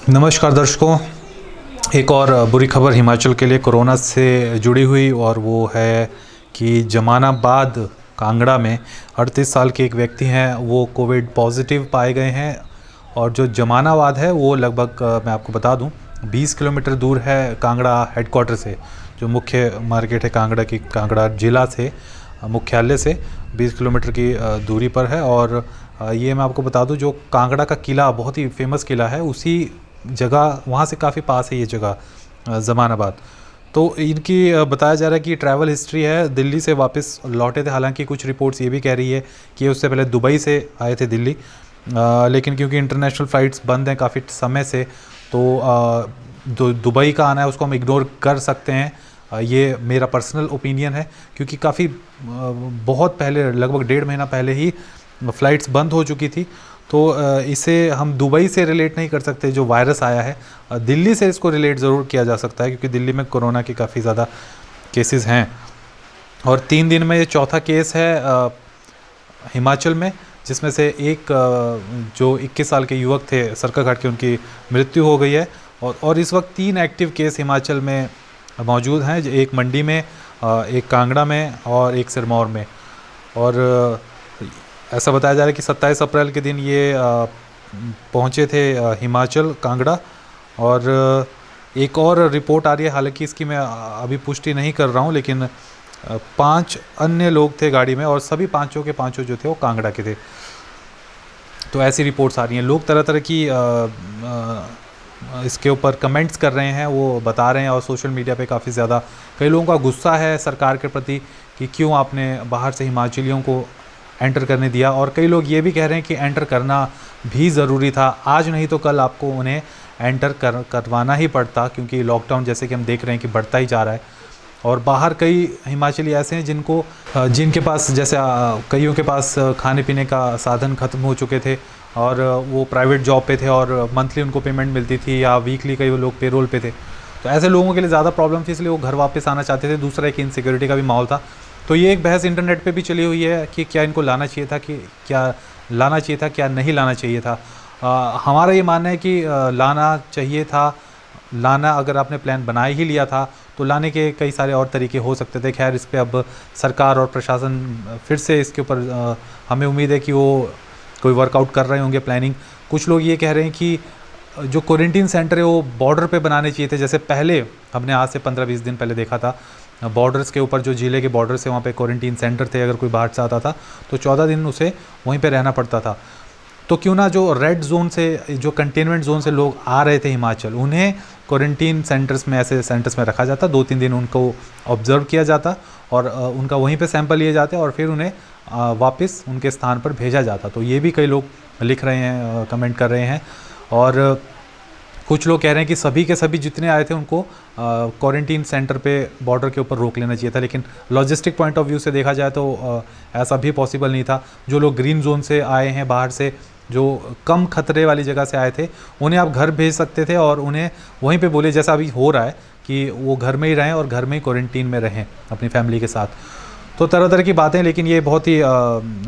नमस्कार दर्शकों। एक और बुरी खबर हिमाचल के लिए कोरोना से जुड़ी हुई, और वो है कि जमानाबाद कांगड़ा में 38 साल के एक व्यक्ति हैं, वो कोविड पॉजिटिव पाए गए हैं। और जो जमानाबाद है वो लगभग मैं आपको बता दूं 20 किलोमीटर दूर है कांगड़ा हेडक्वार्टर से। जो मुख्य मार्केट है कांगड़ा की, कांगड़ा जिला से मुख्यालय से 20 किलोमीटर की दूरी पर है। और ये मैं आपको बता दूं, जो कांगड़ा का किला बहुत ही फेमस किला है, उसी जगह वहाँ से काफ़ी पास है ये जगह जमानाबाद। तो इनकी बताया जा रहा है कि ट्रैवल हिस्ट्री है, दिल्ली से वापस लौटे थे। हालांकि कुछ रिपोर्ट्स ये भी कह रही है कि उससे पहले दुबई से आए थे दिल्ली, लेकिन क्योंकि इंटरनेशनल फ़्लाइट्स बंद हैं काफ़ी समय से, तो दुबई का आना है उसको हम इग्नोर कर सकते हैं। ये मेरा पर्सनल ओपिनियन है, क्योंकि काफ़ी बहुत पहले, लगभग 1.5 महीना पहले ही फ़्लाइट्स बंद हो चुकी थी। तो इसे हम दुबई से रिलेट नहीं कर सकते जो वायरस आया है। दिल्ली से इसको रिलेट ज़रूर किया जा सकता है, क्योंकि दिल्ली में कोरोना के काफ़ी ज़्यादा केसेस हैं। और 3 दिन में ये चौथा केस है हिमाचल में, जिसमें से एक जो 21 साल के युवक थे सरकाघाट के, उनकी मृत्यु हो गई है। और इस वक्त 3 एक्टिव केस हिमाचल में मौजूद हैं, एक मंडी में, एक कांगड़ा में और एक सिरमौर में। और ऐसा बताया जा रहा है कि 27 अप्रैल के दिन ये पहुँचे थे हिमाचल कांगड़ा। और एक और रिपोर्ट आ रही है, हालांकि इसकी मैं अभी पुष्टि नहीं कर रहा हूँ, लेकिन 5 अन्य लोग थे गाड़ी में, और सभी पाँचों के पाँचों जो थे वो कांगड़ा के थे। तो ऐसी रिपोर्ट्स आ रही हैं। लोग तरह तरह की इसके ऊपर कमेंट्स कर रहे हैं, वो बता रहे हैं। और सोशल मीडिया पे काफ़ी ज़्यादा कई लोगों का गुस्सा है सरकार के प्रति कि क्यों आपने बाहर से हिमाचलियों को एंटर करने दिया। और कई लोग ये भी कह रहे हैं कि एंटर करना भी ज़रूरी था, आज नहीं तो कल आपको उन्हें एंटर करवाना ही पड़ता, क्योंकि लॉकडाउन जैसे कि हम देख रहे हैं कि बढ़ता ही जा रहा है। और बाहर कई हिमाचली ऐसे हैं जिनके पास, जैसे कईयों के पास खाने पीने का साधन ख़त्म हो चुके थे, और वो प्राइवेट जॉब पे थे और मंथली उनको पेमेंट मिलती थी, या वीकली कई लोग पेरोल पे थे। तो ऐसे लोगों के लिए ज़्यादा प्रॉब्लम थी, इसलिए वो घर वापस आना चाहते थे। दूसरा एक इनसिक्योरिटी का भी माहौल था। तो ये एक बहस इंटरनेट पे भी चली हुई है कि क्या इनको लाना चाहिए था, क्या नहीं लाना चाहिए था। हमारा ये मानना है कि लाना चाहिए था। लाना, अगर आपने प्लान बना ही लिया था तो लाने के कई सारे और तरीके हो सकते थे। खैर, इस पे अब सरकार और प्रशासन फिर से इसके ऊपर हमें उम्मीद है कि वो कोई वर्कआउट कर रहे होंगे प्लानिंग। कुछ लोग ये कह रहे हैं कि जो क्वारंटीन सेंटर है वो बॉर्डर पे बनाने चाहिए थे, जैसे पहले हमने आज से 15-20 दिन पहले देखा था बॉर्डर्स के ऊपर, जो ज़िले के बॉर्डर से वहाँ पे क्वारंटीन सेंटर थे। अगर कोई बाहर से आता था तो 14 दिन उसे वहीं पे रहना पड़ता था। तो क्यों ना जो रेड जोन से, जो कंटेनमेंट जोन से लोग आ रहे थे हिमाचल, उन्हें क्वारंटीन सेंटर्स में, ऐसे सेंटर्स में रखा जाता, 2-3 दिन उनको ऑब्जर्व किया जाता, और उनका वहीं पे सैंपल लिए जाते, और फिर उन्हें वापस उनके स्थान पर भेजा जाता। तो ये भी कई लोग लिख रहे हैं, कमेंट कर रहे हैं। और कुछ लोग कह रहे हैं कि सभी के सभी जितने आए थे उनको क्वारंटीन सेंटर पे बॉर्डर के ऊपर रोक लेना चाहिए था। लेकिन लॉजिस्टिक पॉइंट ऑफ व्यू से देखा जाए तो ऐसा भी पॉसिबल नहीं था। जो लोग ग्रीन जोन से आए हैं, बाहर से, जो कम खतरे वाली जगह से आए थे, उन्हें आप घर भेज सकते थे, और उन्हें वहीं पे बोले, जैसा अभी हो रहा है कि वो घर में ही रहें और घर में ही क्वारंटीन में रहें अपनी फैमिली के साथ। तो तरह तरह की बातें, लेकिन ये बहुत ही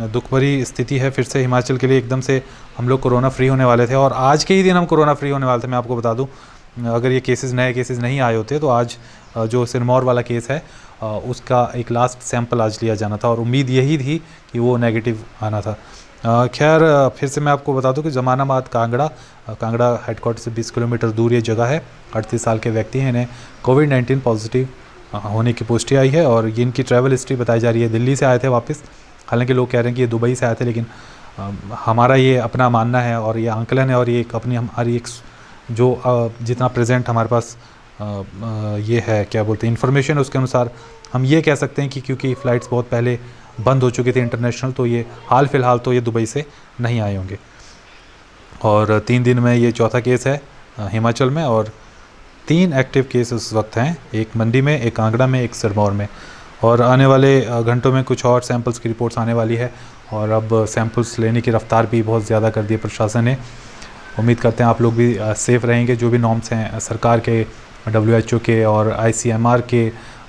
दुख भरी स्थिति है फिर से हिमाचल के लिए। एकदम से हम लोग कोरोना फ्री होने वाले थे, और आज के ही दिन हम कोरोना फ्री होने वाले थे। मैं आपको बता दूं, अगर ये नए केसेस नहीं आए होते तो आज जो सिरमौर वाला केस है उसका एक लास्ट सैंपल आज लिया जाना था, और उम्मीद यही थी कि वो नेगेटिव आना था। खैर, फिर से मैं आपको बता दूं कि जमानाबाद कांगड़ा हेडक्वार्टर से 20 किलोमीटर दूर ये जगह है। 38 साल के व्यक्ति हैं, इन्हें कोविड-19 पॉजिटिव होने की पुष्टि आई है। और ये इनकी ट्रैवल हिस्ट्री बताई जा रही है, दिल्ली से आए थे वापस। हालांकि लोग कह रहे हैं कि ये दुबई से आए थे, लेकिन हमारा ये अपना मानना है, और ये आंकलन है, और ये हमारी एक जो जितना प्रेजेंट हमारे पास ये है, क्या बोलते हैं, इन्फॉर्मेशन, उसके अनुसार हम ये कह सकते हैं कि क्योंकि फ़्लाइट्स बहुत पहले बंद हो चुकी थी इंटरनेशनल, तो ये हाल फ़िलहाल तो ये दुबई से नहीं आए होंगे। और 3 दिन में ये चौथा केस है हिमाचल में, और 3 एक्टिव केस उस वक्त हैं, एक मंडी में, एक कांगड़ा में, एक सिरमौर में। और आने वाले घंटों में कुछ और सैंपल्स की रिपोर्ट्स आने वाली है, और अब सैंपल्स लेने की रफ्तार भी बहुत ज़्यादा कर दी है प्रशासन ने। उम्मीद करते हैं आप लोग भी सेफ़ रहेंगे। जो भी नॉर्म्स हैं सरकार के, WHO के और ICMR के,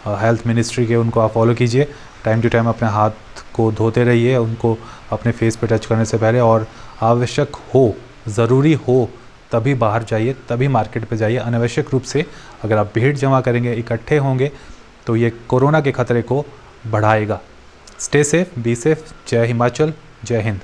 हेल्थ मिनिस्ट्री के, उनको आप फॉलो कीजिए। टाइम टू टाइम अपने हाथ को धोते रहिए, उनको अपने फेस पे टच करने से पहले, और आवश्यक हो, ज़रूरी हो तभी बाहर जाइए, तभी मार्केट पे जाइए। अनावश्यक रूप से अगर आप भीड़ जमा करेंगे, इकट्ठे होंगे, तो ये कोरोना के खतरे को बढ़ाएगा। Stay safe, be safe. जय हिमाचल, जय हिंद।